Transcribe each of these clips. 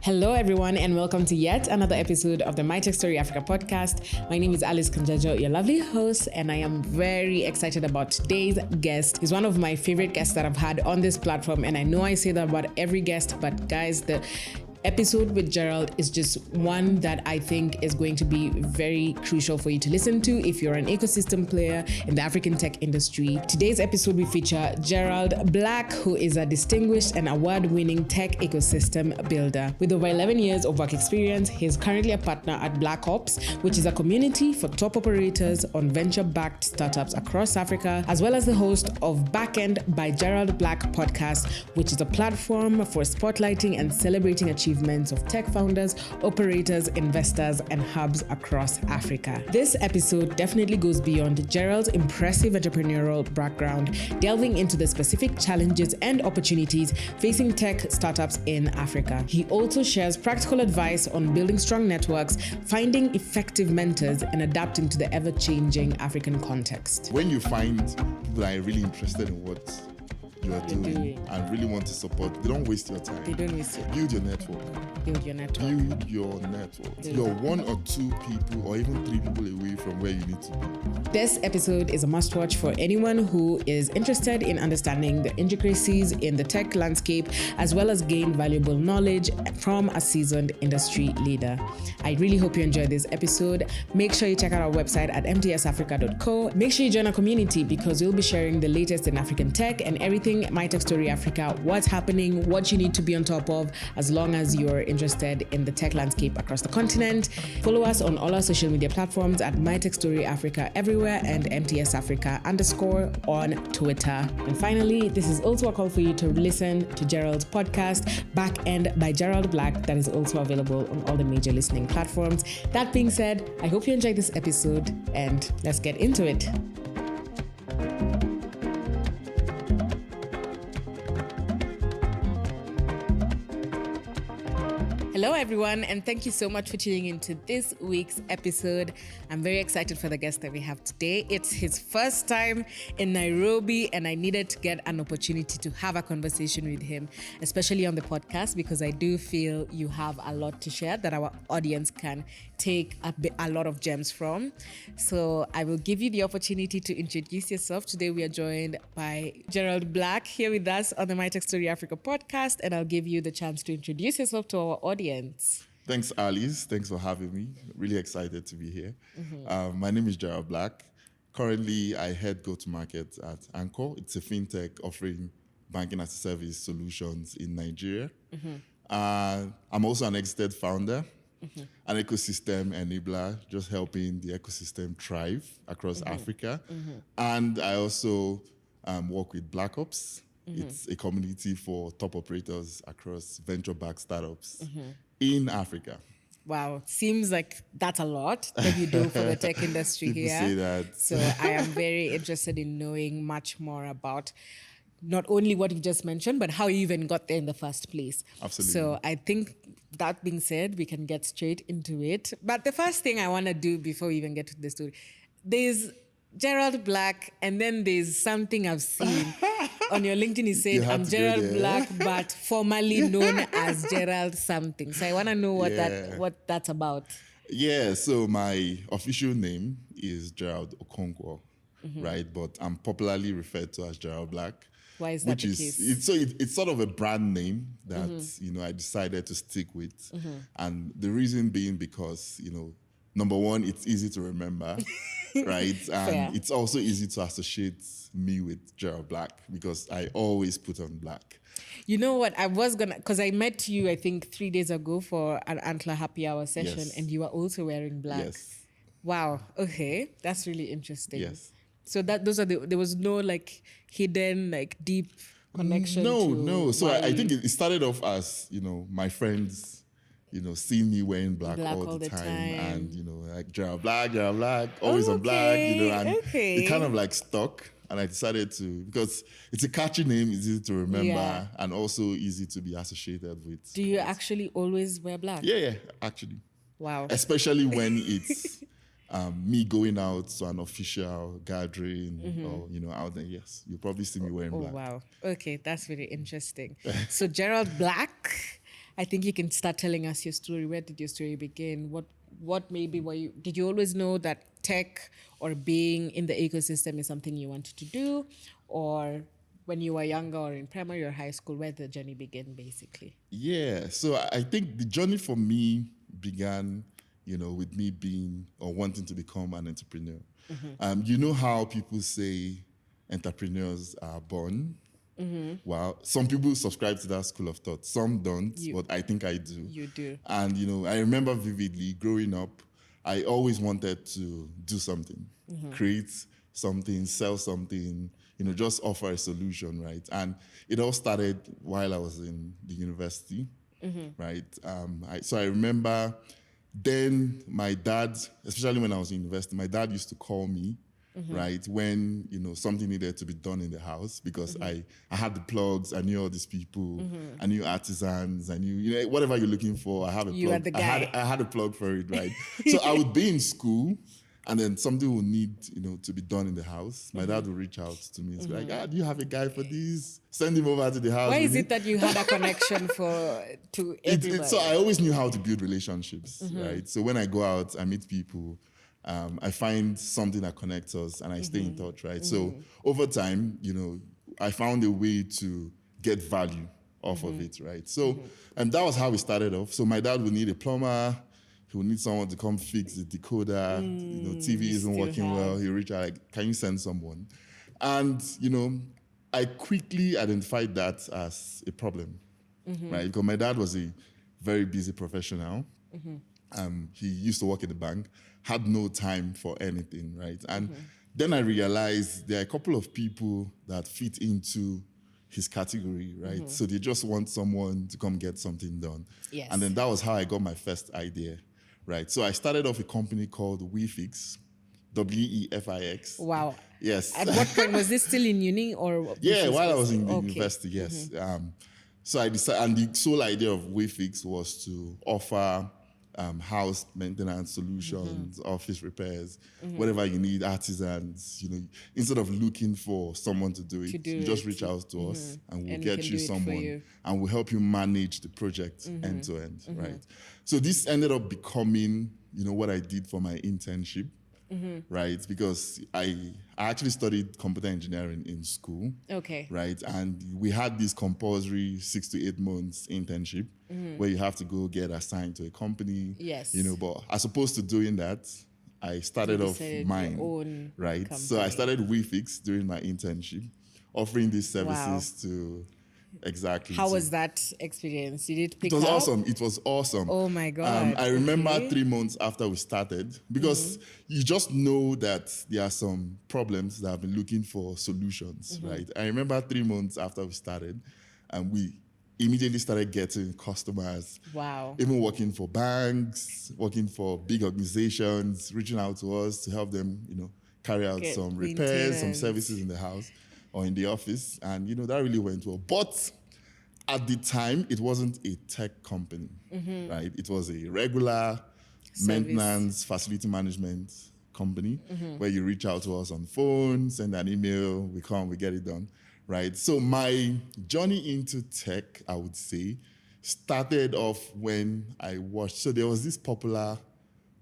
Hello, everyone, and welcome to yet another episode of the My Tech Story Africa podcast. My name is Alice Kanjajo, your lovely host, and I am very excited about today's guest. He's one of my favorite guests that I've had on this platform, and I know I say that about every guest, but guys, the episode with Gerald is just one that I think is going to be very crucial for you to listen to if you're an ecosystem player in the African tech industry. Today's episode will feature Gerald Black, who is a distinguished and award-winning tech ecosystem builder. With over 11 years of work experience, he's currently a partner at Black Ops, which is a community for top operators on venture-backed startups across Africa, as well as the host of Backend by Gerald Black podcast, which is a platform for spotlighting and celebrating achievements of tech founders, operators, investors, and hubs across Africa. This episode definitely goes beyond Gerald's impressive entrepreneurial background, delving into the specific challenges and opportunities facing tech startups in Africa. He also shares practical advice on building strong networks, finding effective mentors, and adapting to the ever-changing African context. When you find people that are really interested in what you are doing and really want to support, they don't waste your time. They don't waste your time. Build your network. You're one or two people or even three people away from where you need to be. This episode is a must-watch for anyone who is interested in understanding the intricacies in the tech landscape, as well as gain valuable knowledge from a seasoned industry leader. I really hope you enjoyed this episode. Make sure you check out our website at mtsafrica.co. Make sure you join our community because we'll be sharing the latest in African tech and everything My Tech Story Africa, what's happening, what you need to be on top of, as long as you're interested in the tech landscape across the continent. Follow us on all our social media platforms at My Tech Story Africa everywhere and MTSAfrica_ on Twitter. And finally, this is also a call for you to listen to Gerald's podcast, Backend by Gerald Black, that is also available on all the major listening platforms. That being said, I hope you enjoyed this episode and let's get into it. Hello, everyone, and thank you so much for tuning into this week's episode. I'm very excited for the guest that we have today. It's his first time in Nairobi, and I needed to get an opportunity to have a conversation with him, especially on the podcast, because I do feel you have a lot to share that our audience can take a lot of gems from. So I will give you the opportunity to introduce yourself. Today we are joined by Gerald Black here with us on the My Tech Story Africa podcast, and I'll give you the chance to introduce yourself to our audience. Thanks, Alice. Thanks for having me. Really excited to be here. My name is Gerald Black. Currently, I head go-to-market at Anchor. It's a FinTech offering banking as a service solutions in Nigeria. I'm also an exited founder, an ecosystem enabler, just helping the ecosystem thrive across Africa. And I also work with Black Ops. It's a community for top operators across venture-backed startups in Africa. Wow, seems like that's a lot that you do for the tech industry People here. say that. So I am very interested in knowing much more about not only what you just mentioned, but how you even got there in the first place. Absolutely. So I think that being said, we can get straight into it. But the first thing I want to do before we even get to the story, there's Gerald Black, and then there's something I've seen on your LinkedIn. You said, I'm Gerald Black, but formerly known as Gerald something. So I want to know what that's about. Yeah, so my official name is Gerald Okonkwo, right? But I'm popularly referred to as Gerald Black. Why is that the case? It's sort of a brand name that, I decided to stick with. And the reason being because, number one, it's easy to remember, right? And it's also easy to associate me with Gerald Black because I always put on black. You know what? I was because I met you, I think, 3 days ago for an Antler Happy Hour session, and you were also wearing black. Yes. Wow. Okay. That's really interesting. Yes. So there was no hidden deep connection. No. So I think it started off as, my friends, seeing me wearing black all the time. And, like Gerald Black, always on black, and it kind of stuck. And I decided to, because it's a catchy name, it's easy to remember, and also easy to be associated with. Do you actually always wear black? Yeah, actually. Wow. Especially when it's me going out to an official gathering or, out there, yes, you'll probably see me wearing black. Oh, wow. Okay, that's really interesting. So Gerald Black, I think you can start telling us your story. Where did your story begin? What maybe did you always know that tech or being in the ecosystem is something you wanted to do? Or when you were younger or in primary or high school, where did the journey begin basically? Yeah, so I think the journey for me began, with me being or wanting to become an entrepreneur. You know how people say entrepreneurs are born? Well, some people subscribe to that school of thought. Some don't, but I think I do. You do. And, I remember vividly growing up, I always wanted to do something, create something, sell something, just offer a solution, right? And it all started while I was in the university, right? So I remember then my dad, especially when I was in university, my dad used to call me, right, when something needed to be done in the house because I had the plugs, I knew all these people, I knew artisans, I knew whatever you're looking for. I have a You plug. are the guy. I had a plug for it, right? So I would be in school, and then something would need to be done in the house. My dad would reach out to me and be like, do you have a guy for this? Send him over to the house. Why is it that you had a connection to everybody? So I always knew how to build relationships, right? So when I go out, I meet people. I find something that connects us and I stay in touch, right? So over time, I found a way to get value off of it, right? So, and that was how we started off. So my dad would need a plumber. He would need someone to come fix the decoder. TV isn't working well. He'll reach out, like, can you send someone? And, I quickly identified that as a problem, right? Because my dad was a very busy professional. He used to work in the bank, had no time for anything, right? And then I realized there are a couple of people that fit into his category, right? So they just want someone to come get something done. Yes. And then that was how I got my first idea, right? So I started off a company called iFix, WEFIX. Wow. Yes. At what point was this still in uni or? Yeah, while I was in the university, yes. So I decided, and the sole idea of iFix was to offer house maintenance solutions, office repairs, whatever you need, artisans. Instead of looking for someone to do it, you just reach out to us, and we'll get you someone, and we'll help you manage the project end to end, right? So this ended up becoming, what I did for my internship. Right, because I actually studied computer engineering in school. Okay. Right, and we had this compulsory 6 to 8 months internship where you have to go get assigned to a company. Yes. But as opposed to doing that, I started off mine. Right, company. So I started iFix during my internship, offering these services to. Exactly. How was that experience? Did it pick up? It was up? awesome. It was awesome. Oh my God. I remember 3 months after we started, because you just know that there are some problems that have been looking for solutions, right? I remember 3 months after we started, and we immediately started getting customers. Wow. Even working for banks, working for big organizations, reaching out to us to help them, carry out some repairs, some services in the house or in the office, and that really went well. But at the time, it wasn't a tech company, right? It was a regular maintenance, facility management company where you reach out to us on phone, send an email, we come, we get it done, right? So my journey into tech, I would say, started off when I watched. So there was this popular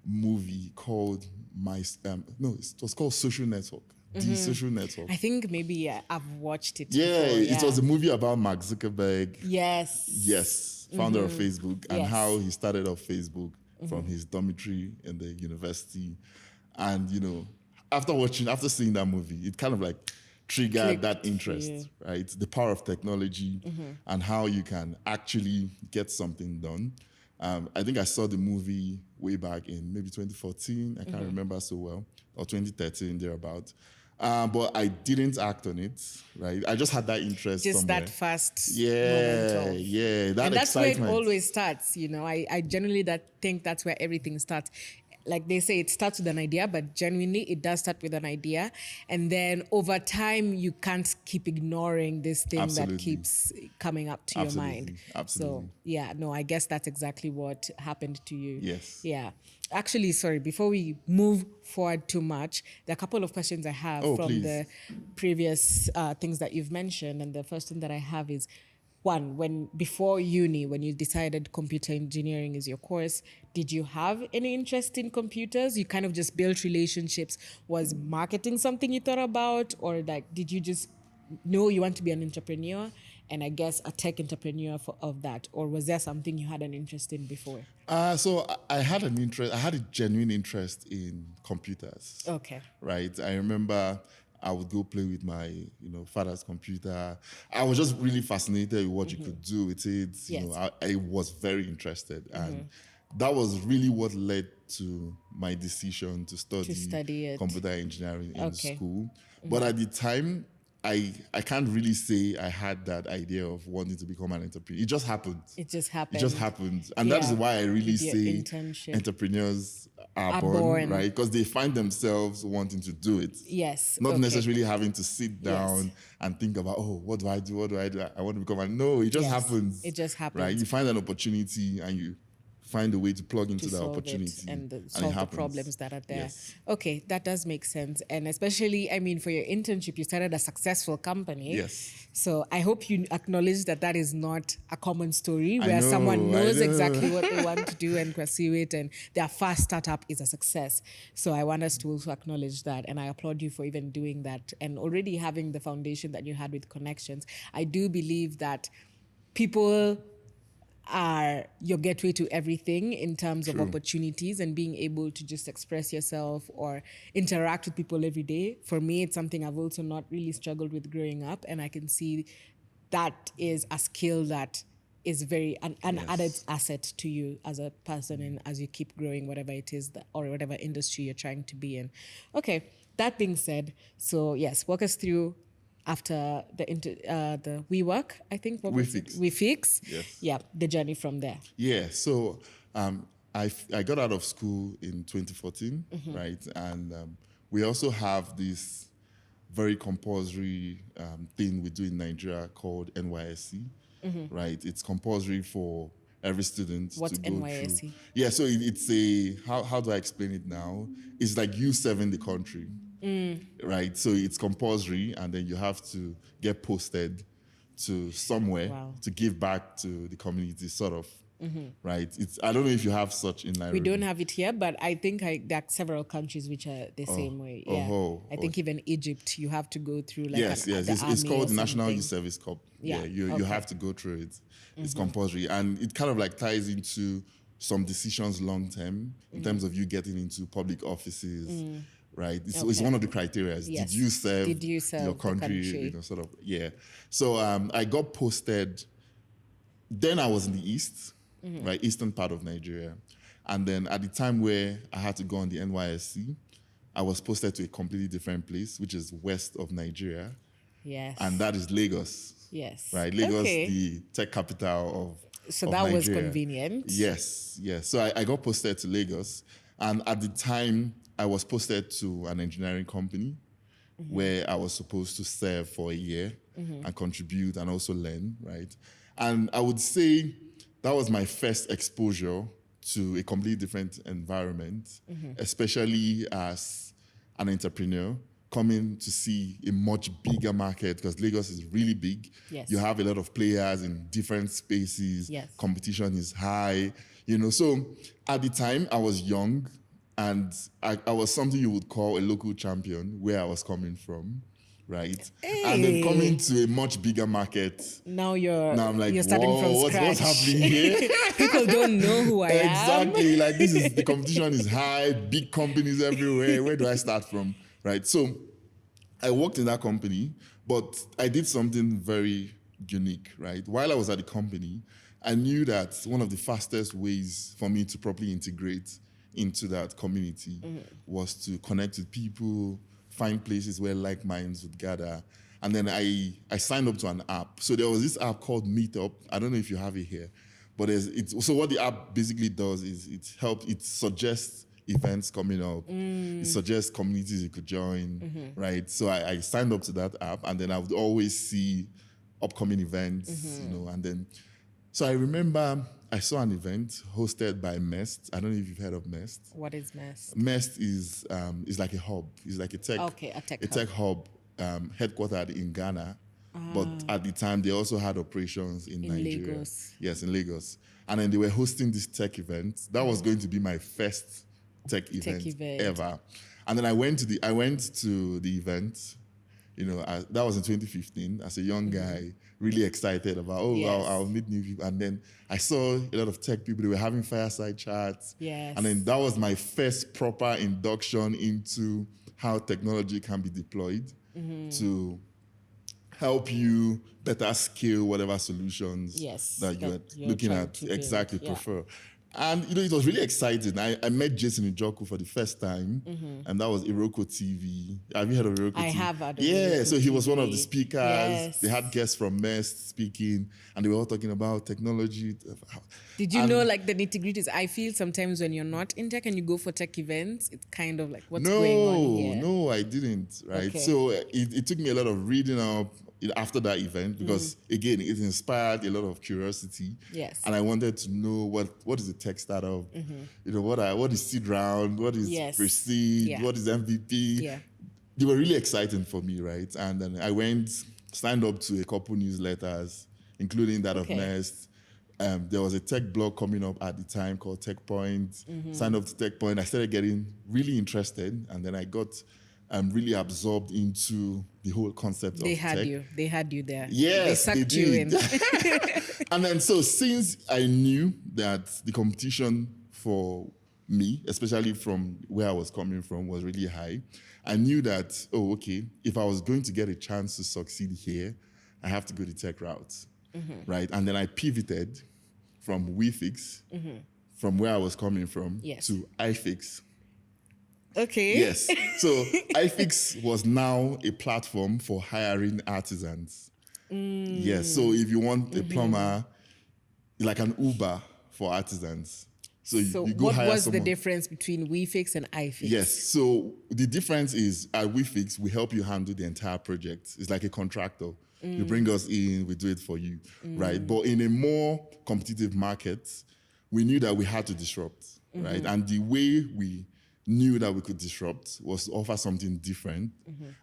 movie called it was called Social Network. The Social Network. I think maybe I've watched it. Yeah, before, it was a movie about Mark Zuckerberg. Yes, founder of Facebook, and how he started off Facebook from his dormitory in the university. And after seeing that movie, it kind of like triggered that interest, right? The power of technology and how you can actually get something done. I think I saw the movie way back in maybe 2014. I can't remember so well, or 2013 thereabout. But I didn't act on it, right? I just had that interest. Just somewhere. that first moment of, that and that's excitement. where it always starts. I generally think that's where everything starts. Like they say, it starts with an idea, but genuinely it does start with an idea. And then over time, you can't keep ignoring this thing that keeps coming up to your mind. Absolutely. So, I guess that's exactly what happened to you. Yes. Yeah. Actually, sorry, before we move forward too much, there are a couple of questions I have from the previous things that you've mentioned. And the first one that I have is, when before uni, when you decided computer engineering is your course, did you have any interest in computers? You kind of just built relationships. Was marketing something you thought about, or like did you just know you want to be an entrepreneur and I guess a tech entrepreneur of that, or was there something you had an interest in before? I had an interest. I had a genuine interest in computers. Okay. Right. I remember I would go play with my, father's computer. I was just really fascinated with what you could do with it. Yes. I was very interested, and that was really what led to my decision to study it. computer engineering in school. But at the time, I can't really say I had that idea of wanting to become an entrepreneur. It just happened. It just happened. It just happened. And that is why I really say internship. Entrepreneurs are born, right? Because they find themselves wanting to do it. Yes. Not necessarily having to sit down and think about, what do I do? What do I do? I want to become no, it just happens. It just happens. Right? You find an opportunity and you find a way to plug into that opportunity and solve the problems that are there. Yes. Okay, that does make sense. And especially, for your internship, you started a successful company. Yes. So I hope you acknowledge that is not a common story where someone knows exactly what they want to do and pursue it, and their first startup is a success. So I want us to also acknowledge that, and I applaud you for even doing that and already having the foundation that you had with connections. I do believe that people are your gateway to everything in terms of opportunities and being able to just express yourself or interact with people every day. For me, it's something I've also not really struggled with growing up, and I can see that is a skill that is very an added asset to you as a person and as you keep growing, whatever it is or whatever industry you're trying to be in. Okay, that being said, so yes, walk us through after the WeWork, I think. WeFix. Yes. Yeah, the journey from there. Yeah. So I got out of school in 2014, right? And we also have this very compulsory thing we do in Nigeria called NYSC, right? It's compulsory for every student What's to go NYSC? through. Yeah. So it's how do I explain it now? It's like you serving the country. Right, so it's compulsory, and then you have to get posted to somewhere to give back to the community, sort of. Right, I don't know if you have such in Nairobi. We don't have it here, but I think there are several countries which are the same way. Yeah, I think even Egypt, you have to go through like it's called the National Youth Service Corps. Yeah, you have to go through it. It's compulsory, and it kind of like ties into some decisions long term in terms of you getting into public offices. Right, it's one of the criteria. Yes. Did you serve your country? Sort of. Yeah. So I got posted. Then I was in the east, right, eastern part of Nigeria, and then at the time where I had to go on the NYSC, I was posted to a completely different place, which is west of Nigeria. Yes. And that is Lagos. Yes. Right, Lagos, the tech capital of. So that was convenient. Yes. So I got posted to Lagos, and at the time, I was posted to an engineering company where I was supposed to serve for a year and contribute and also learn, right? And I would say that was my first exposure to a completely different environment, especially as an entrepreneur coming to see a much bigger market, because Lagos is really big. Yes. You have a lot of players in different spaces. Yes. Competition is high, So at the time I was young, and I was something you would call a local champion where I was coming from, right? Hey. And then coming to a much bigger market. Now I'm like, you're starting from scratch. What's happening here? People don't know who I am. Exactly. Like the competition is high, big companies everywhere. Where do I start from? Right. So I worked in that company, but I did something very unique, right? While I was at the company, I knew that one of the fastest ways for me to properly integrate into that community was to connect with people, find places where like minds would gather. And then I signed up to an app. So there was this app called Meetup. I don't know if you have it here, but so what the app basically does is it suggests events coming up. It suggests communities you could join, right? So I signed up to that app, and then I would always see upcoming events, and then, so I remember I saw an event hosted by Mest. I don't know if you've heard of Mest. What is Mest? Mest is like a hub. It's like a tech hub, headquartered in Ghana, But at the time, they also had operations in Nigeria. Lagos. Yes, in Lagos. And then they were hosting this tech event. That was going to be my first tech event ever. And then I went to the event. That was in 2015. As a young guy, really excited about, I'll meet new people. And then I saw a lot of tech people. They were having fireside chats. Yes. And then that was my first proper induction into how technology can be deployed to help you better scale whatever solutions that you're looking at exactly prefer. And it was really exciting. I met Jason Njoku for the first time, and that was Iroko TV. Have you heard of Iroko TV? I have heard of Iroko so he was TV. one of the speakers. Yes. They had guests from MEST speaking, and they were all talking about technology. Did you know, like, the nitty-gritties? I feel sometimes when you're not in tech and you go for tech events, it's kind of like, what's going on here? No, I didn't, right? Okay. So it took me a lot of reading up after that event because, again, it inspired a lot of curiosity. Yes. And I wanted to know what is a tech startup? What is seed round? What is pre-seed? What is MVP? Yeah. They were really exciting for me, right? And then I signed up to a couple newsletters, including that of MEST. There was a tech blog coming up at the time called TechPoint. Signed up to TechPoint. I started getting really interested, and then I got really absorbed into the whole concept of tech. They had you there. Yes, they sucked you in. And then so since I knew that the competition for me, especially from where I was coming from, was really high, I knew that, if I was going to get a chance to succeed here, I have to go the tech route, right? And then I pivoted from iFix, from where I was coming from, to iFix. Okay. Yes. So iFix was now a platform for hiring artisans. Yes. So if you want a plumber, like an Uber for artisans. So you go hire someone. What was the difference between iFix and iFix? Yes. So the difference is at iFix, we help you handle the entire project. It's like a contractor. You bring us in, we do it for you, right? But in a more competitive market, we knew that we had to disrupt, right? And the way we knew that we could disrupt was to offer something different.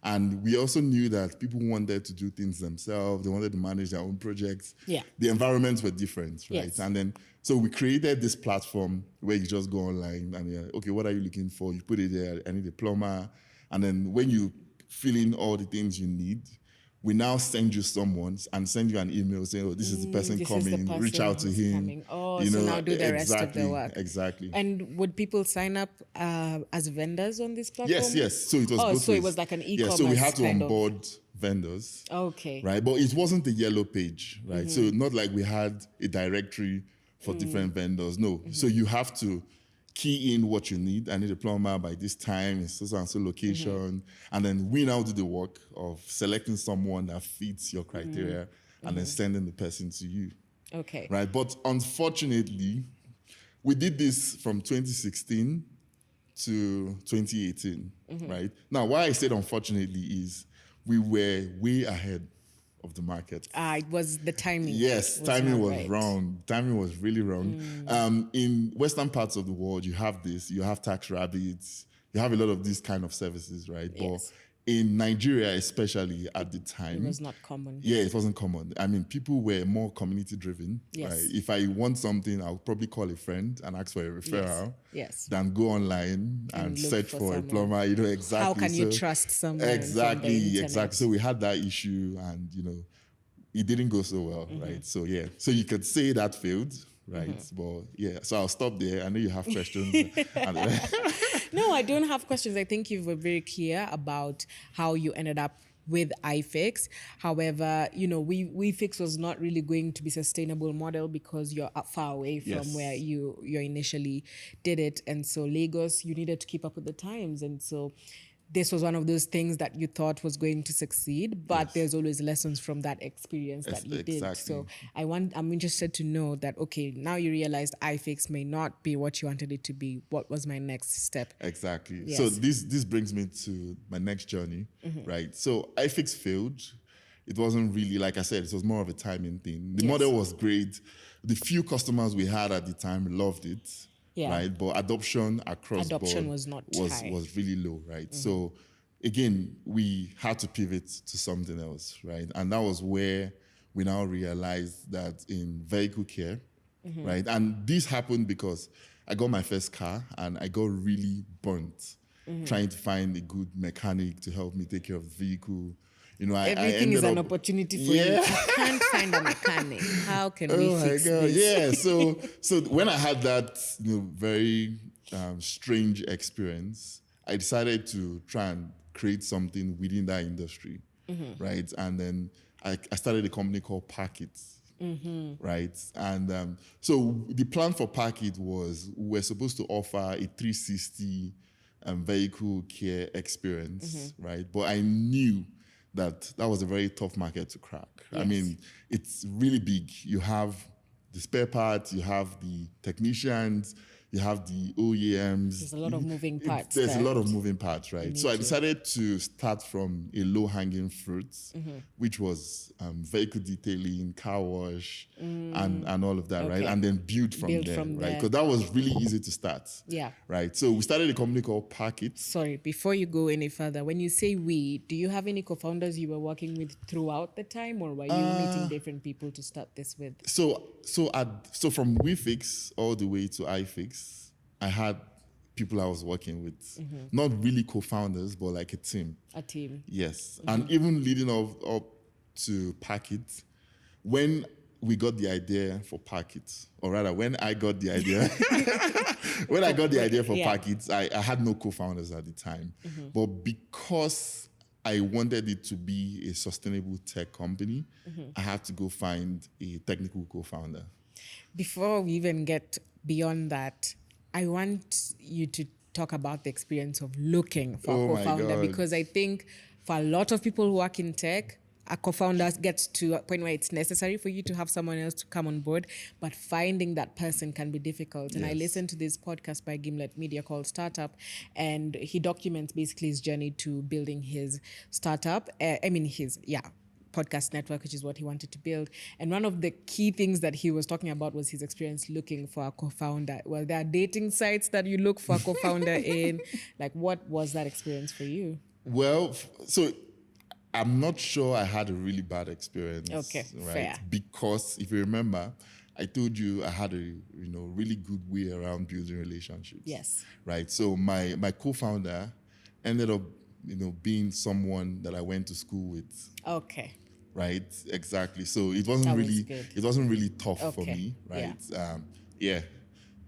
And we also knew that people wanted to do things themselves. They wanted to manage their own projects. Yeah. The environments were different, right? Yes. And then, so we created this platform where you just go online and you're like, okay, what are you looking for? You put it there, I need a plumber. And then when you fill in all the things you need, we now send you someone and send you an email saying, this is the person coming, reach out to him. So now do the rest of the work. Exactly. And would people sign up as vendors on this platform? Yes. So it was both ways. It was like an e-commerce. So we had to onboard vendors. Okay. Right, but it wasn't a yellow page, right? So not like we had a directory for different vendors. No. So you have to key in what you need. I need a plumber by this time in so and so location. And then we now do the work of selecting someone that fits your criteria and then sending the person to you. Okay. Right. But unfortunately, we did this from 2016 to 2018. Right. Now, why I said unfortunately is we were way ahead of the market. It was the timing. Yes, timing was wrong. Timing was really wrong. In Western parts of the world, you have tax rabbits, you have a lot of these kind of services, right? Yes. But in Nigeria, especially at the time, it was not common. Yeah, it wasn't common. I mean, people were more community driven. Yes. Right? If I want something, I'll probably call a friend and ask for a referral. Yes. Than go online and search for a plumber. Exactly. How can you trust someone? Exactly. So we had that issue, and it didn't go so well, right? So so you could say that failed, right? But so I'll stop there. I know you have questions. No, I don't have questions. I think you were very clear about how you ended up with iFix. However, iFix was not really going to be a sustainable model because you're far away from where you initially did it. And so Lagos, you needed to keep up with the times. And so this was one of those things that you thought was going to succeed, but there's always lessons from that experience that you did. So I'm interested to know that, okay, now you realized iFix may not be what you wanted it to be. What was my next step? Exactly. Yes. So this brings me to my next journey, right? So iFix failed. It wasn't really, like I said, it was more of a timing thing. The model was great. The few customers we had at the time loved it. Right, but adoption across board was not was really low, right? So again, we had to pivot to something else, right? And that was where we now realized that in vehicle care, right? And this happened because I got my first car and I got really burnt trying to find a good mechanic to help me take care of the vehicle. You know, Everything I is an up, opportunity for you. I can't find a mechanic. How can we fix this? Yeah. So when I had that, very strange experience, I decided to try and create something within that industry, right? And then I started a company called Parket, right? And so the plan for Parket was we're supposed to offer a 360 vehicle care experience, right? But I knew that was a very tough market to crack. Yes. I mean, it's really big. You have the spare parts, you have the technicians, you have the OEMs. There's a lot of moving parts. There's a lot of moving parts, right? So I decided to start from a low-hanging fruit, which was vehicle detailing, car wash, and all of that, right? And then build from there, right? Because that was really easy to start. Yeah. Right. So we started a company called Parket. Sorry, before you go any further, when you say we, do you have any co-founders you were working with throughout the time, or were you meeting different people to start this with? So from iFix all the way to iFix, I had people I was working with, not really co-founders, but like a team. A team. Yes. And even leading up to Parket, when we got the idea for Parket, or rather when I got the idea, for Parket, I had no co-founders at the time. But because I wanted it to be a sustainable tech company, I had to go find a technical co-founder. Before we even get beyond that, I want you to talk about the experience of looking for a co-founder, because I think for a lot of people who work in tech, a co-founder gets to a point where it's necessary for you to have someone else to come on board, but finding that person can be difficult. And I listened to this podcast by Gimlet Media called Startup, and he documents basically his journey to building his startup. Podcast network, which is what he wanted to build. And one of the key things that he was talking about was his experience looking for a co-founder. Well, there are dating sites that you look for a co-founder in. Like, what was that experience for you? Well, so I'm not sure I had a really bad experience. Okay, right? fair. Because if you remember, I told you I had a really good way around building relationships. Yes. Right. So my co-founder ended up being someone that I went to school with. Okay. Right. Exactly. So it wasn't really tough for me. Right. Yeah.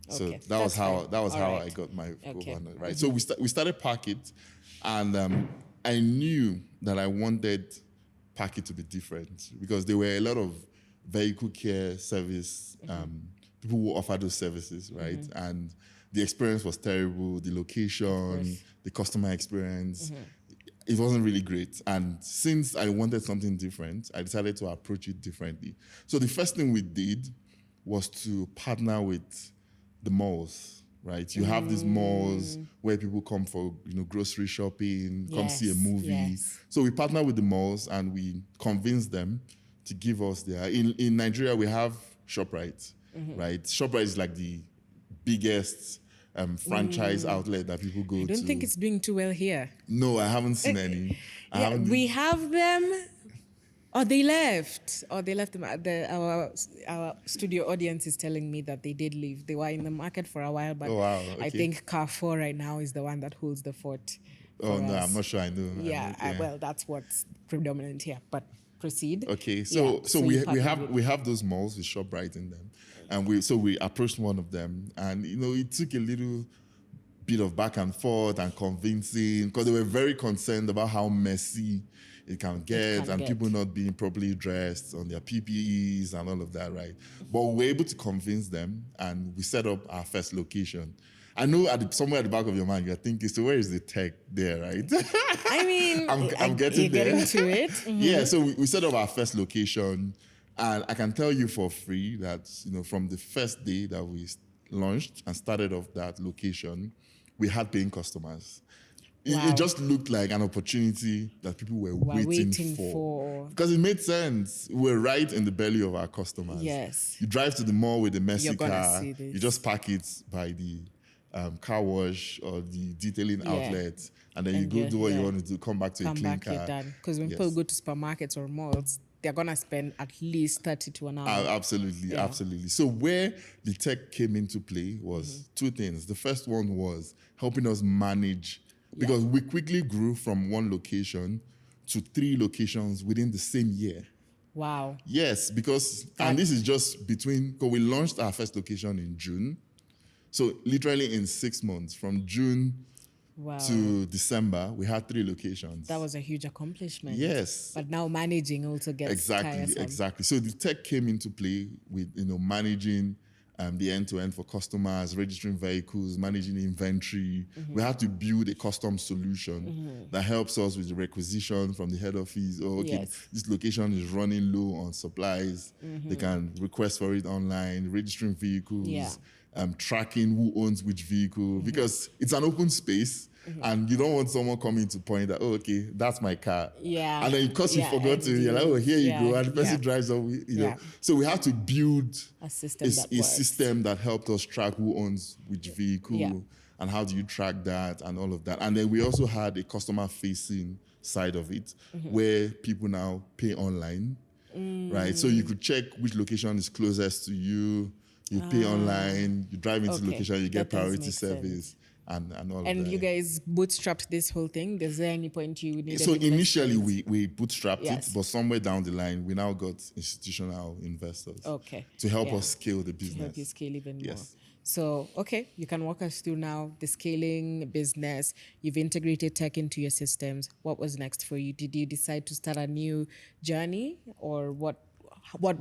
So Okay. that was how right. I got my co-founder. Right. So we started Parket, and I knew that I wanted Parket to be different because there were a lot of vehicle care service people who offer those services, right? And the experience was terrible. The location, the customer experience, it wasn't really great. And since I wanted something different, I decided to approach it differently. So the first thing we did was to partner with the malls, right? You have these malls where people come for grocery shopping, come see a movie. Yes. So we partnered with the malls and we convinced them to give us their. In Nigeria, we have ShopRite, right? ShopRite is like the biggest franchise outlet that people go to. I don't think it's doing too well here. No, I haven't seen any. We have them. Or they left. Them. Our studio audience is telling me that they did leave. They were in the market for a while, but I think Carrefour right now is the one that holds the fort. Oh no, I'm not sure I know. Yeah, well, that's what's predominant here. But proceed. Okay, so we have those malls with ShopRite in them, and we approached one of them, and it took a little bit of back and forth and convincing because they were very concerned about how messy it can get and people not being properly dressed on their PPEs and all of that, right? But we were able to convince them, and we set up our first location. I know somewhere at the back of your mind you're thinking, so where is the tech there, right? I mean, I'm getting there. Getting to it. Yeah, so we set up our first location, and I can tell you for free that from the first day that we launched and started off that location, we had paying customers. Wow. It just looked like an opportunity that people were waiting for. Because it made sense. We're right in the belly of our customers. Yes. You drive to the mall with a messy You're gonna car. see this. You just park it by the car wash or the detailing Yeah. outlet, and then you And go do what you yeah. want to do, come back to a Come clean back, you're car. done. Because when Yes. people go to supermarkets or malls, they're going to spend at least 30 to an hour. Absolutely, Yeah. absolutely. So where the tech came into play was two things. The first one was helping us manage, because we quickly grew from one location to 3 locations within the same year. Wow. Yes, because, and this is just because we launched our first location in June. So literally in 6 months, from June Wow. to December, we had 3 locations. That was a huge accomplishment. Yes. But now managing also gets tiresome. Exactly. So the tech came into play with, managing the end-to-end for customers, registering vehicles, managing inventory. We had to build a custom solution that helps us with the requisition from the head office. Oh, okay, Yes. this location is running low on supplies. They can request for it online, registering vehicles. Yeah. Tracking who owns which vehicle, because it's an open space and you don't want someone coming to point that, oh, okay, that's my car. Yeah. And then because you forgot to, you're like, oh, here you go. And the person drives up, know. So we had to build a system that helped us track who owns which vehicle and how do you track that and all of that. And then we also had a customer facing side of it where people now pay online, right? So you could check which location is closest to you. You pay online, you drive into the location, you get priority service and all of that. And you guys bootstrapped this whole thing? Is there any point you needed? So initially we bootstrapped it, but somewhere down the line, we now got institutional investors to help us scale the business. To help you scale even more. So, okay, you can walk us through now the scaling business. You've integrated tech into your systems. What was next for you? Did you decide to start a new journey, or what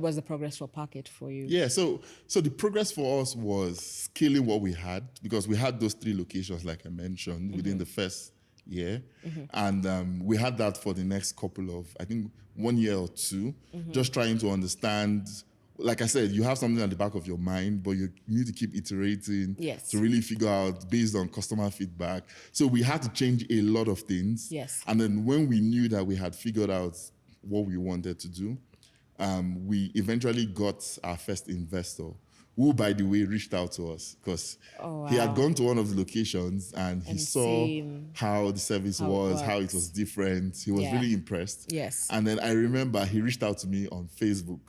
was the progress for Parket for you? Yeah, so the progress for us was scaling what we had, because we had those 3 locations, like I mentioned, within the first year. And we had that for the next couple of, I think, 1 year or 2, just trying to understand. Like I said, you have something at the back of your mind, but you need to keep iterating to really figure out based on customer feedback. So we had to change a lot of things. Yes. And then when we knew that we had figured out what we wanted to do, we eventually got our first investor, who, by the way, reached out to us because he had gone to one of the locations and he saw how the service was, how it was different. He was really impressed. Yes. And then I remember he reached out to me on Facebook.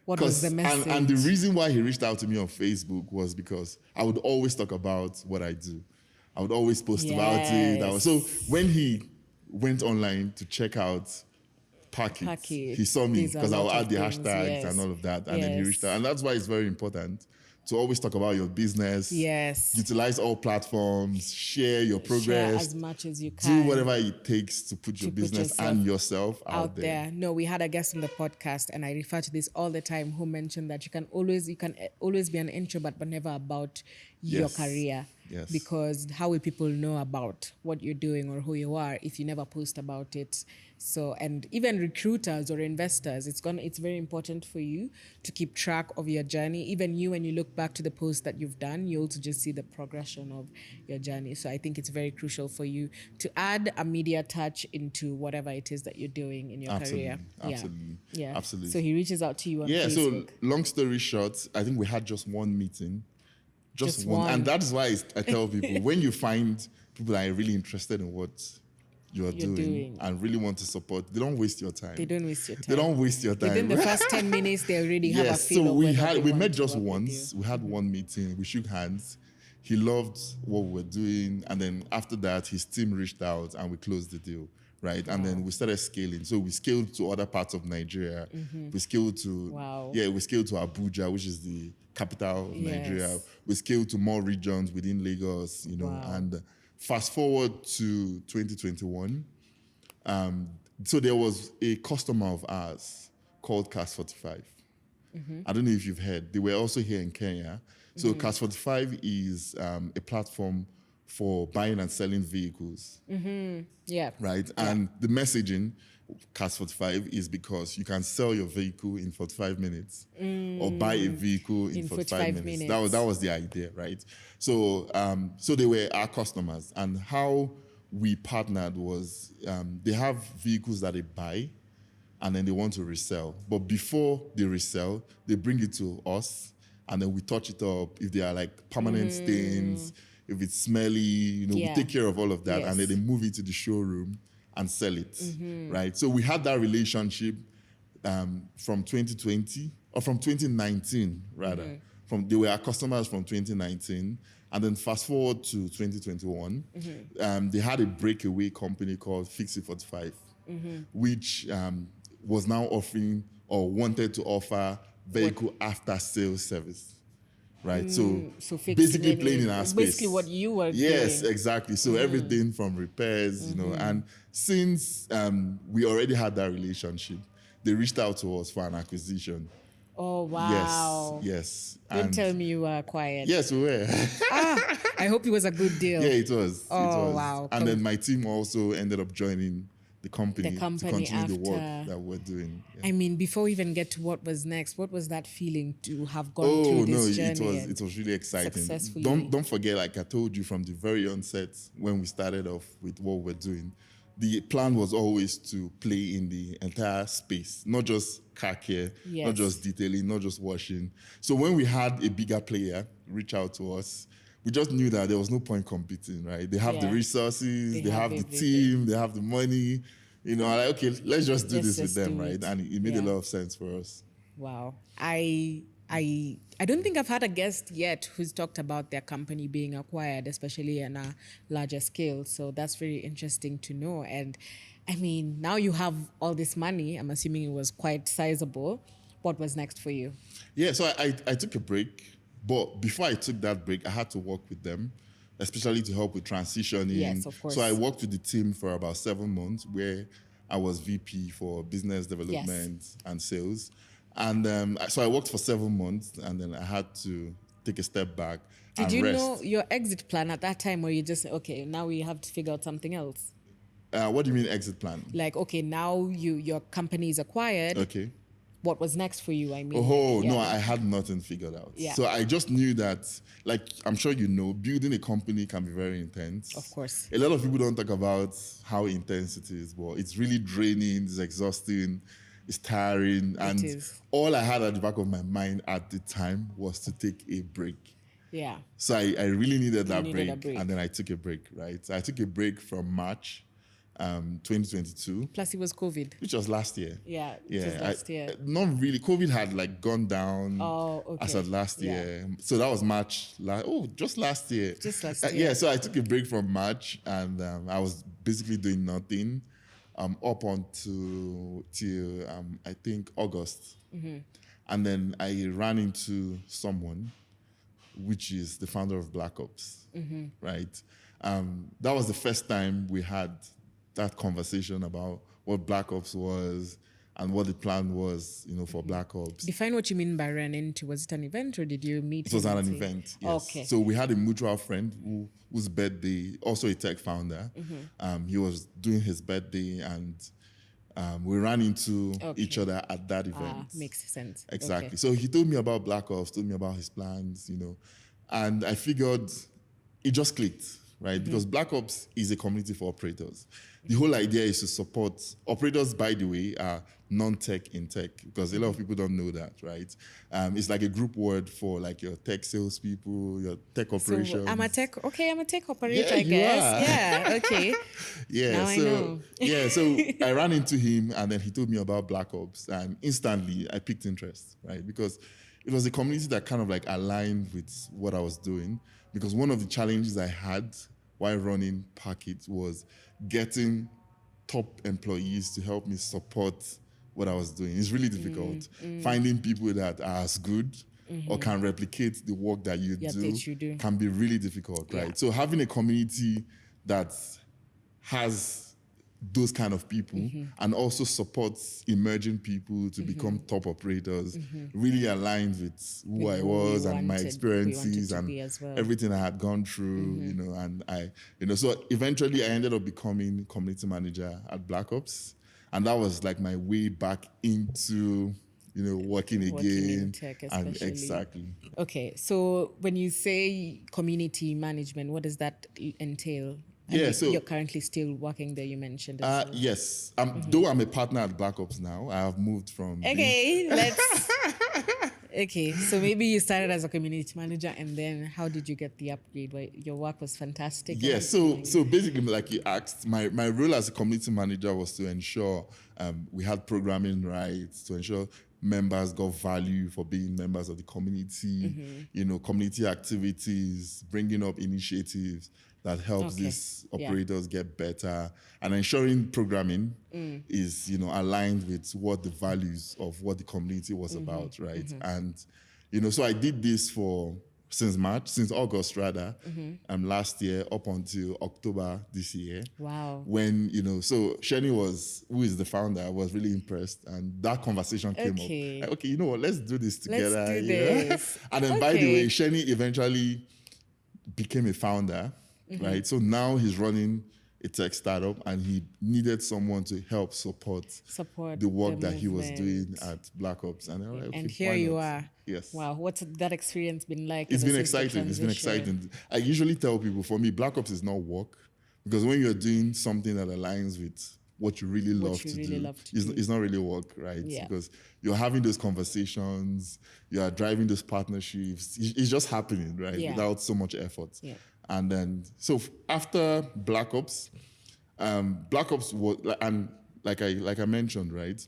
What was the message? And the reason why he reached out to me on Facebook was because I would always talk about what I do. I would always post about it. So when he went online to check out Parket, he saw me because I would add the hashtags and all of that. And then he reached out. And that's why it's very important to always talk about your business. Yes. Utilize all platforms, share your progress. Share as much as you can. Do whatever it takes to put your business and yourself out there. No, we had a guest on the podcast, and I refer to this all the time, who mentioned that you can always be an introvert, but never about your career. Yes. Because how will people know about what you're doing or who you are if you never post about it? So, and even recruiters or investors, it's very important for you to keep track of your journey. Even you, when you look back to the posts that you've done, you also just see the progression of your journey. So I think it's very crucial for you to add a media touch into whatever it is that you're doing in your career. Absolutely. So he reaches out to you on Facebook. So long story short, I think we had just one meeting. Just one. And that's why I tell people, when you find people that are really interested in what you're doing and really want to support, they don't waste your time. They don't waste your time. They don't waste your time. Within the first 10 minutes, they already have a feel so of we met just once. We had one meeting. We shook hands. He loved what we were doing. And then after that, his team reached out and we closed the deal. Right. And then we started scaling. So we scaled to other parts of Nigeria. We scaled to we scaled to Abuja, which is the capital of Nigeria. We scaled to more regions within Lagos, and fast forward to 2021. So there was a customer of ours called Cast 45. I don't know if you've heard. They were also here in Kenya. So Cast 45 is a platform for buying and selling vehicles. Right? And the messaging, Cast 45, is because you can sell your vehicle in 45 minutes or buy a vehicle in 45 minutes. That was the idea, right? So so they were our customers. And how we partnered was they have vehicles that they buy and then they want to resell. But before they resell, they bring it to us and then we touch it up. If there are like permanent stains, if it's smelly, we take care of all of that, and then they move it to the showroom and sell it, right? So we had that relationship from 2020, or from 2019 rather. They were our customers from 2019, and then fast forward to 2021, they had a breakaway company called Fix It 45, which was now offering or wanted to offer vehicle after sales service. Right, so basically playing in our space. Basically what you were doing. Yes, exactly. So everything from repairs, and since we already had that relationship, they reached out to us for an acquisition. Oh, wow. Yes. Don't tell me you were acquired. Yes, we were. I hope it was a good deal. Yeah, it was. Oh, wow. And then my team also ended up joining the company to continue after the work that we're doing. Yeah. I mean, before we even get to what was next, what was that feeling to have gone through this journey? It was really exciting. Successfully. Don't forget, like I told you from the very onset when we started off with what we're doing, the plan was always to play in the entire space, not just car care, not just detailing, not just washing. So when we had a bigger player reach out to us, we just knew that there was no point competing, right? They have the resources, they have the team, they have the money. Like, okay, let's just do this with them, right? And it made a lot of sense for us. Wow. I don't think I've had a guest yet who's talked about their company being acquired, especially on a larger scale. So that's very interesting to know. And I mean, now you have all this money. I'm assuming it was quite sizable. What was next for you? Yeah, so I took a break. But before I took that break, I had to work with them, especially to help with transitioning. Yes, of course. So I worked with the team for about 7 months, where I was VP for business development and sales. And so I worked for 7 months, and then I had to take a step back and rest. Did you know your exit plan at that time, or you just, okay, now we have to figure out something else? What do you mean exit plan? Like, okay, now your company is acquired. Okay. What was next for you? I mean, no, I had nothing figured out. Yeah. So I just knew that, like, I'm sure building a company can be very intense. Of course. A lot of people don't talk about how intense it is, but it's really draining, it's exhausting, it's tiring. And all I had at the back of my mind at the time was to take a break. Yeah. So I really needed that break. And then I took a break, right? So I took a break from March 2022. Plus it was COVID. Which was last year. Yeah, it was last year. Not really. COVID had like gone down as of last year. So that was March. Just last year. Just last year. Yeah, so I took a break from March, and I was basically doing nothing up until I think August. And then I ran into someone, which is the founder of Black Ops, right? That was the first time we had that conversation about what Black Ops was and what the plan was, for Black Ops. Define what you mean by ran into. Was it an event, or did you meet? It was at an event, yes. Okay. So we had a mutual friend whose birthday, also a tech founder. He was doing his birthday, and we ran into each other at that event. Makes sense. Exactly. Okay. So he told me about Black Ops, told me about his plans, and I figured it just clicked, right? Because Black Ops is a community for operators. The whole idea is to support operators, by the way, are non-tech in tech, because a lot of people don't know that, right? It's like a group word for like your tech salespeople, your tech operations. So I'm a tech operator, I guess. Yeah, okay. Yeah, now I know. Yeah, so I ran into him, and then he told me about Black Ops, and instantly I picked interest, right? Because it was a community that kind of like aligned with what I was doing, because one of the challenges I had while running Parket was getting top employees to help me support what I was doing. It's really difficult. Finding people that are as good or can replicate the work that you do can be really difficult, right? So having a community that has those kind of people and also supports emerging people to become top operators really aligned with who I was and my experiences and everything I had gone through, and so eventually I ended up becoming community manager at Black Ops, and that was like my way back into working again in tech, especially. And exactly. Okay, so when you say community management, what does that entail? So you're currently still working there, you mentioned. Yes. Though I'm a partner at Black Ops now, I have moved from... Okay, Okay, so maybe you started as a community manager, and then how did you get the upgrade? Where your work was fantastic. Yeah, so basically, like you asked, my role as a community manager was to ensure we had programming rights, to ensure members got value for being members of the community, community activities, bringing up initiatives that helps these operators get better, and ensuring programming is, aligned with what the values of what the community was about, right? And, so I did this since August rather, last year up until October this year. Wow. When, so Sheni who is the founder, was really impressed, and that conversation came up. Like, okay, you know what, let's do this together. Let's do this. And then by the way, Sheni eventually became a founder, right? So now he's running a tech startup, and he needed someone to help support the work that he was doing at Black Ops. And, like, okay, and here you are. Yes. Wow. What's that experience been like? It's been exciting. I usually tell people, for me, Black Ops is not work, because when you're doing something that aligns with what you really love to do, it's not really work, right? Yeah. Because you're having those conversations, you are driving those partnerships. It's just happening, right? Yeah. Without so much effort. Yeah. And then, so after Black Ops was, and like I mentioned, right?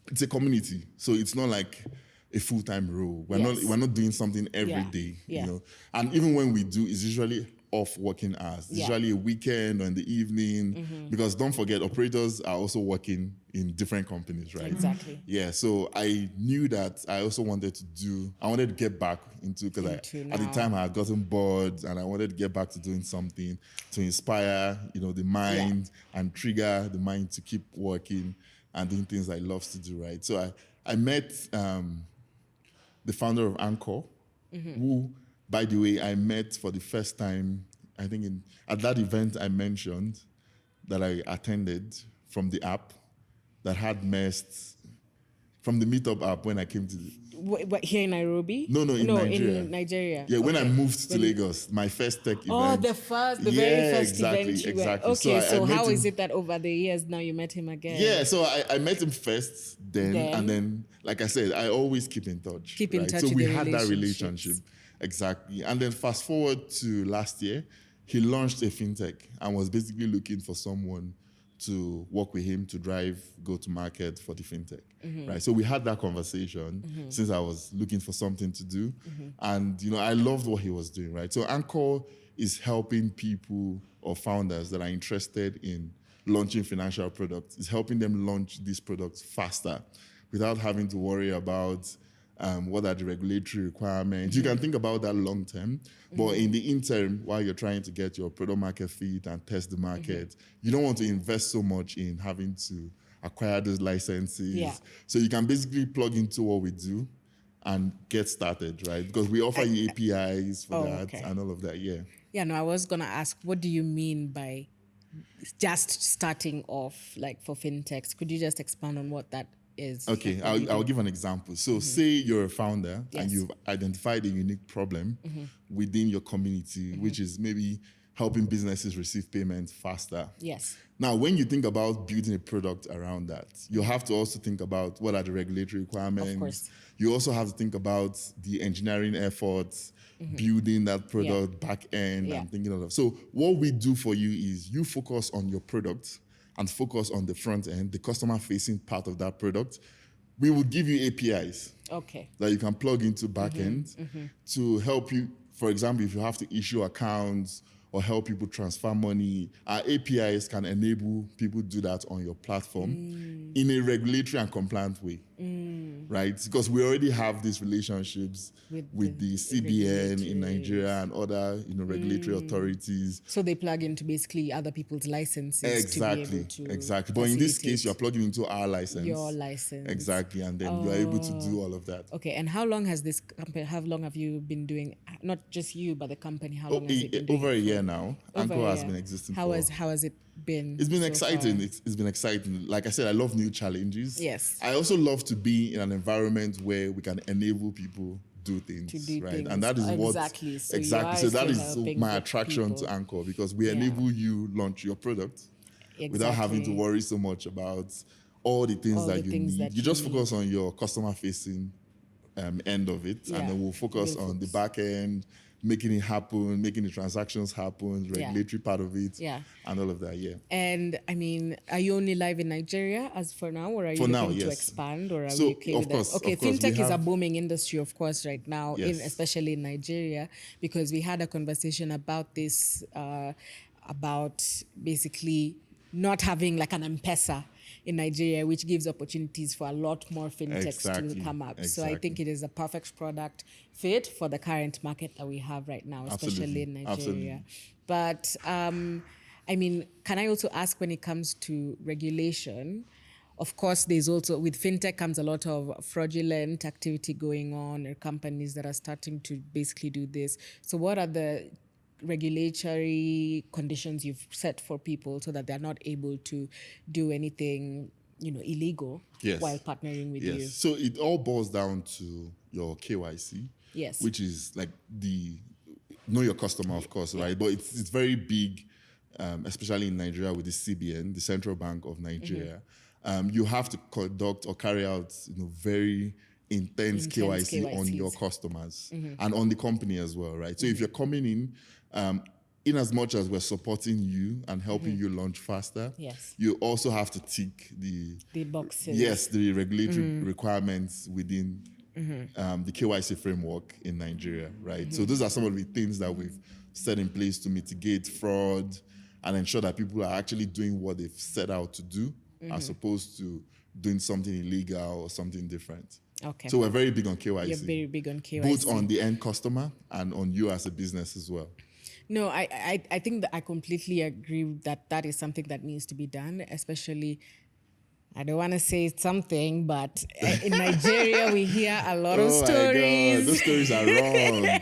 It's a community, so it's not like a full-time role. We're not doing something every day, And even when we do, it's usually off working hours. It's usually a weekend or in the evening, because don't forget, operators are also working in different companies, right? Exactly. Yeah, so I knew that I also wanted to get back into, because at the time I had gotten bored, and I wanted to get back to doing something to inspire, the mind and trigger the mind to keep working and doing things I love to do, right? So I met the founder of Anchor, who, by the way, I met for the first time, I think at that event I mentioned that I attended from the app that had messed from the Meetup app when I came to What, here in Nairobi? No, in Nigeria. In Nigeria. Yeah, when I moved to Lagos, my first tech event. Oh, the very first event you went. Exactly. Okay, so how him. Is it that over the years now you met him again? Yeah, so I met him first, and then, like I said, I always keep in touch. Keep in touch. So we had that relationship. Exactly. And then fast forward to last year, he launched a FinTech and was basically looking for someone to work with him to drive go-to-market for the FinTech, right? So we had that conversation since I was looking for something to do. And, I loved what he was doing, right? So Anchor is helping people or founders that are interested in launching financial products. It's helping them launch these products faster without having to worry about what are the regulatory requirements. You can think about that long term, but in the interim, while you're trying to get your product market fit and test the market, you don't want to invest so much in having to acquire those licenses. Yeah. So you can basically plug into what we do and get started, right? Because we offer you APIs for that and all of that, Yeah, no, I was going to ask, what do you mean by just starting off, like for fintechs? Could you just expand on what that is? Okay, I'll give an example. So say you're a founder and you've identified a unique problem within your community, which is maybe helping businesses receive payments faster. Yes. Now, when you think about building a product around that, you have to also think about what are the regulatory requirements. Of course. You also have to think about the engineering efforts, building that product, back end, and thinking of that. So what we do for you is you focus on your product and focus on the front end, the customer-facing part of that product. We will give you APIs that you can plug into Backend to help you. For example, if you have to issue accounts or help people transfer money, our APIs can enable people to do that on your platform in a regulatory and compliant way, right? Because we already have these relationships with the CBN in Nigeria and other regulatory authorities. So they plug into basically other people's licenses. Exactly. But in this case, you're plugging into our license. Your license. Exactly. And then you're able to do all of that. Okay. And how long has this company, how long have you been doing, not just you, but the company, how long has it been doing? Over a year now. Anchor has been existing how has it been? It's been exciting. It's been exciting. Like I said, I love new challenges. Yes. I also love to be in an environment where we can enable people do things, right? And that is exactly. So that is my attraction to Anchor, because we enable you launch your product without having to worry so much about all the things that you need. You just focus on your customer facing end of it, Yeah. and then we'll focus on the back end, making it happen, making the transactions happen, regulatory part of it, and all of that. Yeah. And I mean, are you only live in Nigeria as for now, or are you For now, looking to yes. expand, or are So, we okay of with course, that? Okay, of course, FinTech we is a have- booming industry, of course, right now, Yes. especially in Nigeria, because we had a conversation about this, about basically not having like an M-Pesa in Nigeria, which gives opportunities for a lot more fintechs to come up. So I think it is a perfect product fit for the current market that we have right now, especially in Nigeria. Absolutely. But I mean, can I also ask, when it comes to regulation, of course, there's also, with fintech comes a lot of fraudulent activity going on, or companies that are starting to basically do this. So what are the regulatory conditions you've set for people so that they're not able to do anything, illegal while partnering with you? So it all boils down to your KYC, which is like the know your customer, of course, right? But it's very big, especially in Nigeria with the CBN, the Central Bank of Nigeria. You have to conduct or carry out, very intense KYC on your customers and on the company as well, right? So if you're coming in as much as we're supporting you and helping you launch faster, you also have to tick the boxes. Yes, the regulatory requirements within the KYC framework in Nigeria, right? So those are some of the things that we've set in place to mitigate fraud and ensure that people are actually doing what they've set out to do, as opposed to doing something illegal or something different. Okay. So we're very big on KYC. You're very big on KYC. Both on the end customer and on you as a business as well. No, I think that I completely agree that is something that needs to be done, especially, I don't want to say something, but in Nigeria, we hear a lot of stories. My God. Those stories are wrong.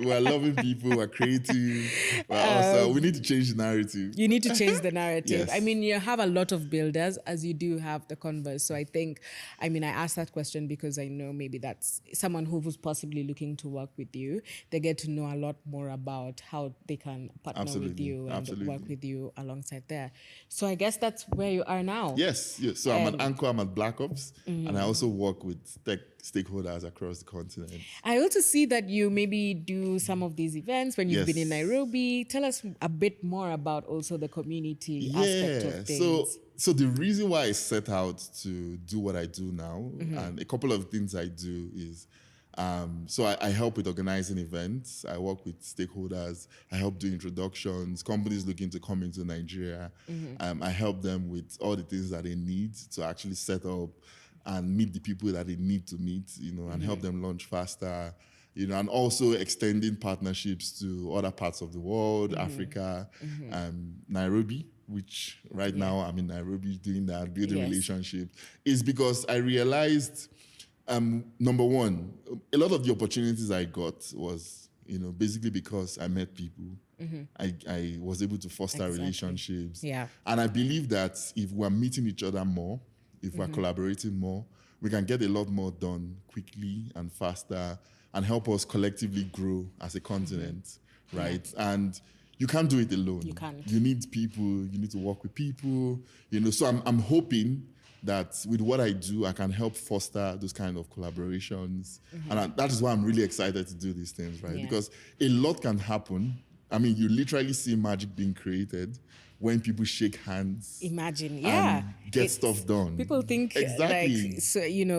We're loving people, we're creative, we're awesome. We need to change the narrative. You need to change the narrative. Yes. I mean, you have a lot of builders, as you do have the converse. So I asked that question because I know maybe that's someone who was possibly looking to work with you. They get to know a lot more about how they can partner with you and work with you alongside there. So I guess that's where you are now. Yes. So I'm at Anchor, I'm at Black Ops, and I also work with tech stakeholders across the continent. I also see that you maybe do some of these events when you've been in Nairobi. Tell us a bit more about also the community aspect of things. So the reason why I set out to do what I do now, and a couple of things I do is, so I help with organizing events. I work with stakeholders. I help do introductions, companies looking to come into Nigeria. I help them with all the things that they need to actually set up and meet the people that they need to meet, and help them launch faster, and also extending partnerships to other parts of the world, Africa, Nairobi, which right now I'm in Nairobi doing that, building relationships, is because I realized, number one, a lot of the opportunities I got was, basically because I met people. I was able to foster relationships. Yeah. And I believe that if we're meeting each other more, if we're collaborating more, we can get a lot more done quickly and faster and help us collectively grow as a continent, right? And you can't do it alone. You can't. You need people, you need to work with people, So I'm hoping that with what I do, I can help foster those kind of collaborations. And that is why I'm really excited to do these things, right? Because a lot can happen. I mean, you literally see magic being created when people shake hands. Imagine, and get stuff done. People think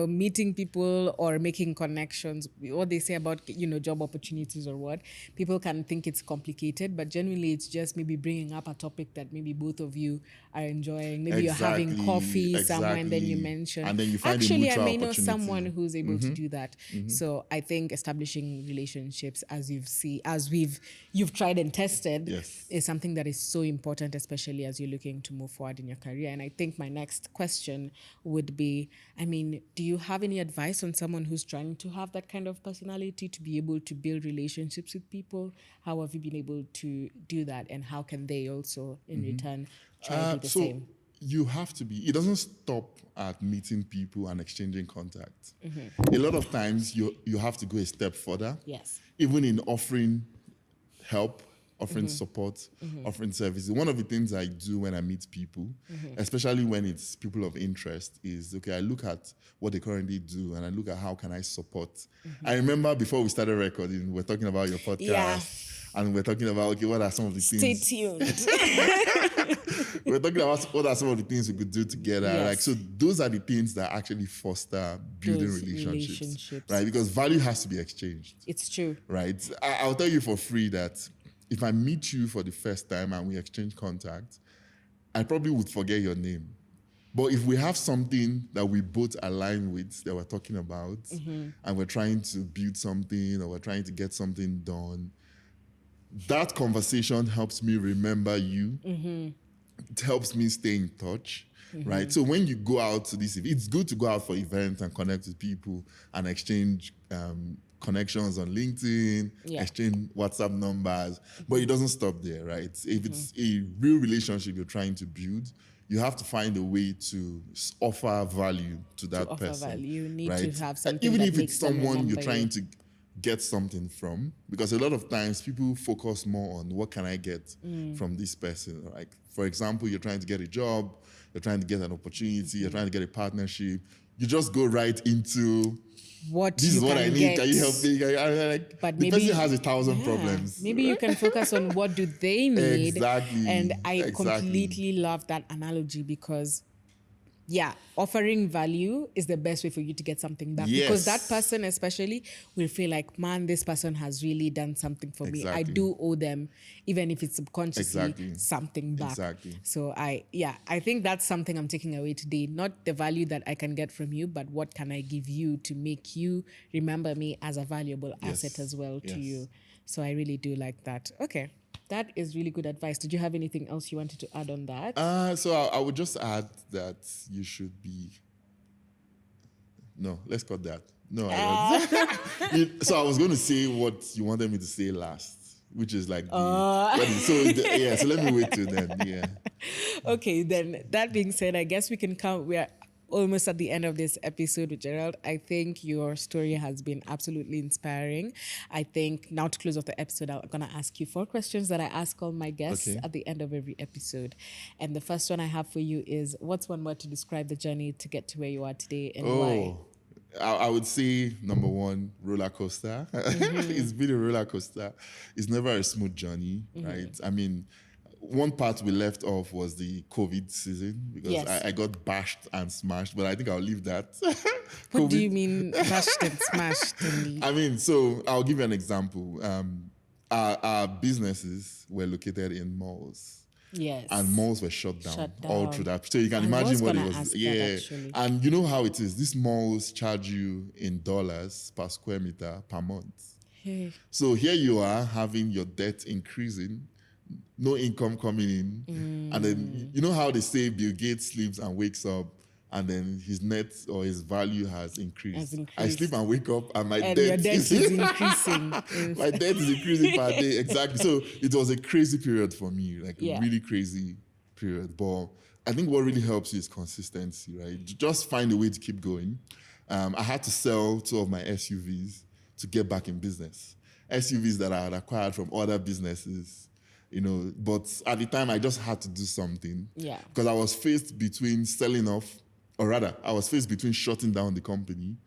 meeting people or making connections, what they say about, job opportunities or what, people can think it's complicated, but genuinely it's just maybe bringing up a topic that maybe both of you are enjoying. Maybe you're having coffee somewhere and then you mention, and then you find actually, a I mutual may know opportunity. someone who's able to do that. So I think establishing relationships, as you've tried and tested, is something that is so important, especially as you're looking to move forward in your career. And I think my next question would be, do you have any advice on someone who's trying to have that kind of personality to be able to build relationships with people? How have you been able to do that? And how can they also, in return, try to do the same? You have to be, it doesn't stop at meeting people and exchanging contacts. A lot of times you have to go a step further. Yes. Even in offering help offering support, offering services. One of the things I do when I meet people, especially when it's people of interest, is, okay, I look at what they currently do and I look at how can I support. I remember before we started recording, we're talking about your podcast. And we're talking about, okay, what are some of the things? Stay tuned. We're talking about what are some of the things we could do together. Yes. Like, so those are the things that actually foster building relationships, right? Because value has to be exchanged. It's true. Right? I'll tell you for free that if I meet you for the first time and we exchange contact, I probably would forget your name. But if we have something that we both align with that we're talking about, and we're trying to build something or we're trying to get something done, that conversation helps me remember you. It helps me stay in touch, right? So when you go out to this, it's good to go out for events and connect with people and exchange connections on LinkedIn, exchange WhatsApp numbers, but it doesn't stop there, right? If it's a real relationship you're trying to build, you have to find a way to offer value to that person. You need right? to have something even that if makes it's them someone you're remember trying you. to get something from, because a lot of times people focus more on what can I get from this person. Like, for example, you're trying to get a job, you're trying to get an opportunity, you're trying to get a partnership. You just go right into this is what I need. Can you help me? But the maybe person has 1,000 problems. Maybe you can focus on what do they need. Exactly. And I completely love that analogy because offering value is the best way for you to get something back. Yes. Because that person especially will feel like, man, this person has really done something for me. I do owe them, even if it's subconsciously, something back. So I think that's something I'm taking away today. Not the value that I can get from you, but what can I give you to make you remember me as a valuable asset as well to you. So I really do like that. Okay. That is really good advice. Did you have anything else you wanted to add on that? So I would just add that you should be... No, let's cut that. No, I don't. So I was going to say what you wanted me to say last, which is like so let me wait till then. Okay, then that being said, I guess we can come. We are almost at the end of this episode with Gerald. I think your story has been absolutely inspiring. I think now to close off the episode, I'm going to ask you 4 questions that I ask all my guests at the end of every episode. And the first one I have for you is, what's one word to describe the journey to get to where you are today and why? I would say, number 1, roller coaster. It's been a roller coaster. It's never a smooth journey, right? I mean, one part we left off was the COVID season because I got bashed and smashed, but I think I'll leave that. What do you mean bashed and smashed? I mean, so I'll give you an example. Our businesses were located in malls. Yes. And malls were shut down all through that. So you can imagine what it was. And you know how it is. These malls charge you in dollars per square meter per month. Hey. So here you are having your debt increasing, no income coming in. And then, you know how they say Bill Gates sleeps and wakes up and then his net or his value has increased. I sleep and wake up and my debt is increasing. My debt is increasing per day. Exactly. So it was a crazy period for me, like a really crazy period. But I think what really helps you is consistency, right? Just find a way to keep going. I had to sell 2 of my SUVs to get back in business. SUVs that I had acquired from other businesses. You know, but at the time I just had to do something. Because I was faced between selling off, or rather, I was faced between shutting down the company,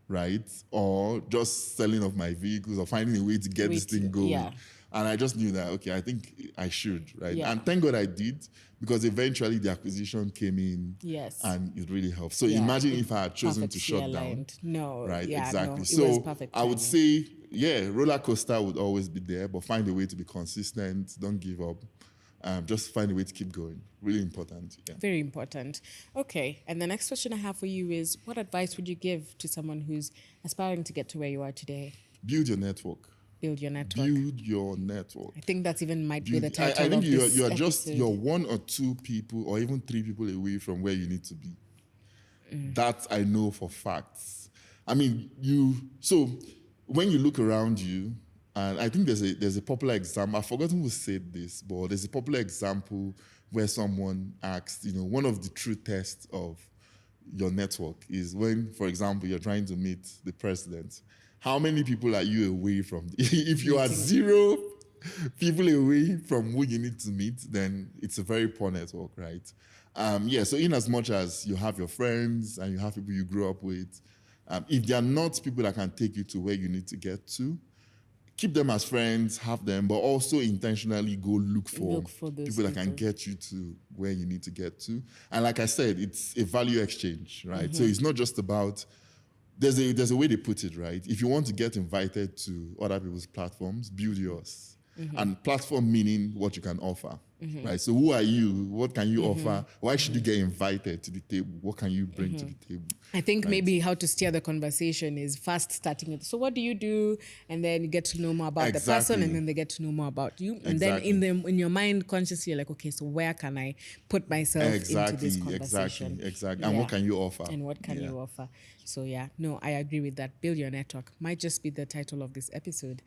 right? Or just selling off my vehicles or finding a way to get this thing going. And I just knew that, okay, I think I should, right? And thank God I did, because eventually the acquisition came in and it really helped. So imagine if I had chosen to shut down. Right, exactly. So I would say, roller coaster would always be there, but find a way to be consistent. Don't give up. Just find a way to keep going. Really important. Very important. Okay. And the next question I have for you is, what advice would you give to someone who's aspiring to get to where you are today? Build your network. Build your network. Build your network. I think that's even might be the title I think of this you're episode. just 1 or 2 people or even 3 people away from where you need to be. That I know for facts. I mean, so when you look around you, and I think there's a popular example, I've forgotten who said this, but there's a popular example where someone asked, one of the true tests of your network is when, for example, you're trying to meet the president. How many people are you away from? If you are 0 people away from who you need to meet, then it's a very poor network, right? So in as much as you have your friends and you have people you grew up with, if they are not people that can take you to where you need to get to, keep them as friends, have them, but also intentionally go look for those people that can get you to where you need to get to. And like I said, it's a value exchange, right? So it's not just about, there's a way they put it, right? If you want to get invited to other people's platforms, build yours. And platform meaning what you can offer, right? So who are you? What can you offer? Why should you get invited to the table? What can you bring to the table? I think maybe how to steer the conversation is first starting it. So what do you do? And then you get to know more about the person, and then they get to know more about you. And then in your mind consciously, you're like, okay, so where can I put myself into this conversation? Exactly. And what can you offer? And what can you offer? So I agree with that. Build your network might just be the title of this episode.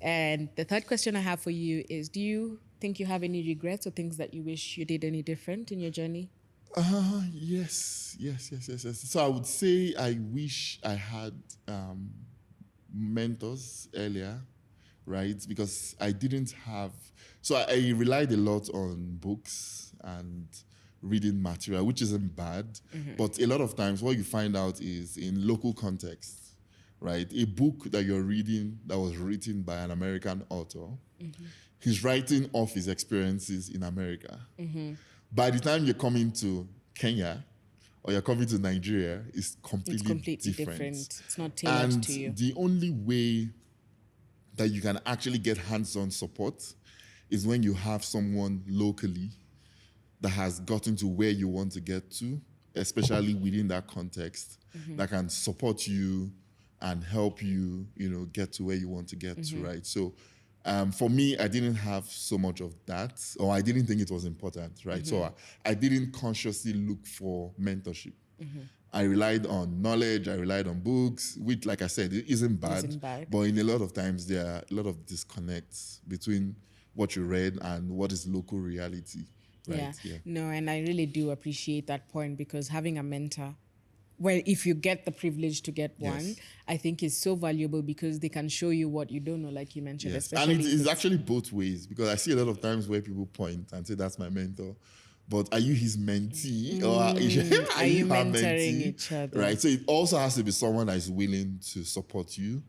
And the third question I have for you is, do you think you have any regrets or things that you wish you did any different in your journey? Yes. So I would say I wish I had mentors earlier, right? Because I didn't have, so I relied a lot on books and reading material, which isn't bad. But a lot of times what you find out is in local context, right? A book that you're reading that was written by an American author, he's writing off his experiences in America. By the time you're coming to Kenya or you're coming to Nigeria, it's completely different. It's not tailored to you. And the only way that you can actually get hands-on support is when you have someone locally that has gotten to where you want to get to, especially within that context, that can support you and help you, get to where you want to get to, right? So for me, I didn't have so much of that, or I didn't think it was important, right? So I didn't consciously look for mentorship. I relied on knowledge, I relied on books, which, like I said, it isn't bad. But in a lot of times, there are a lot of disconnects between what you read and what is local reality. Right? Yeah. No, and I really do appreciate that point, because having a mentor, well, if you get the privilege to get one, I think is so valuable, because they can show you what you don't know, like you mentioned. Especially and it's actually both ways, because I see a lot of times where people point and say, that's my mentor. But are you his mentee? Or are you mentoring mentee? each other? Right. So it also has to be someone that is willing to support you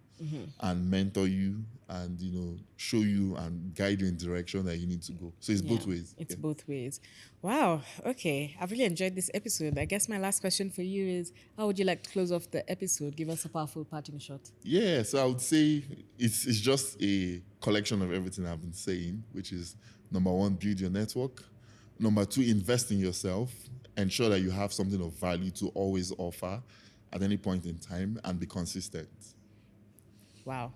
and mentor you and, show you and guide you in the direction that you need to go. So it's both ways. It's both ways. Wow. Okay. I've really enjoyed this episode. I guess my last question for you is, how would you like to close off the episode? Give us a powerful parting shot. Yeah. So I would say it's just a collection of everything I've been saying, which is, number one, build your network. Number two, invest in yourself. Ensure that you have something of value to always offer at any point in time, and be consistent. Wow.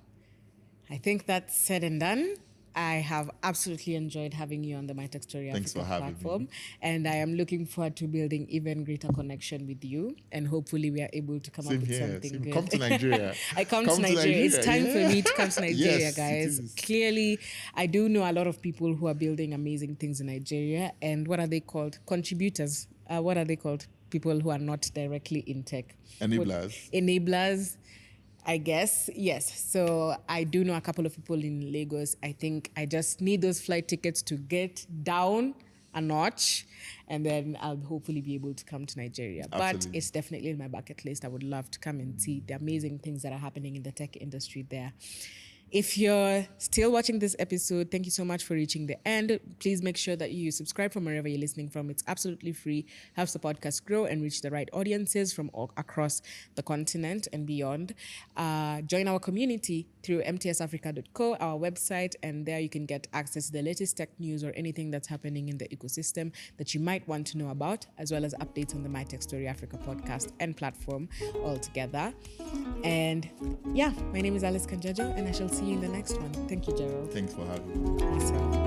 I think that's said and done. I have absolutely enjoyed having you on the My Tech Story Africa platform. And I am looking forward to building even greater connection with you. And hopefully we are able to come up with something good. Come to Nigeria. I come to Nigeria. It's time for me to come to Nigeria, guys. Clearly, I do know a lot of people who are building amazing things in Nigeria. And what are they called? Contributors. What are they called? People who are not directly in tech. Enablers. I guess, yes. So I do know a couple of people in Lagos. I think I just need those flight tickets to get down a notch, and then I'll hopefully be able to come to Nigeria. Absolutely. But it's definitely in my bucket list. I would love to come and see the amazing things that are happening in the tech industry there. If you're still watching this episode, thank you so much for reaching the end. Please make sure that you subscribe from wherever you're listening from. It's absolutely free. Helps the podcast grow and reach the right audiences from all across the continent and beyond. Join our community through mtsafrica.co, our website, and there you can get access to the latest tech news or anything that's happening in the ecosystem that you might want to know about, as well as updates on the My Tech Story Africa podcast and platform altogether. And my name is Alice Kanjajo, and I shall see you in the next one. Thank you, Gerald. Thanks for having me. Awesome.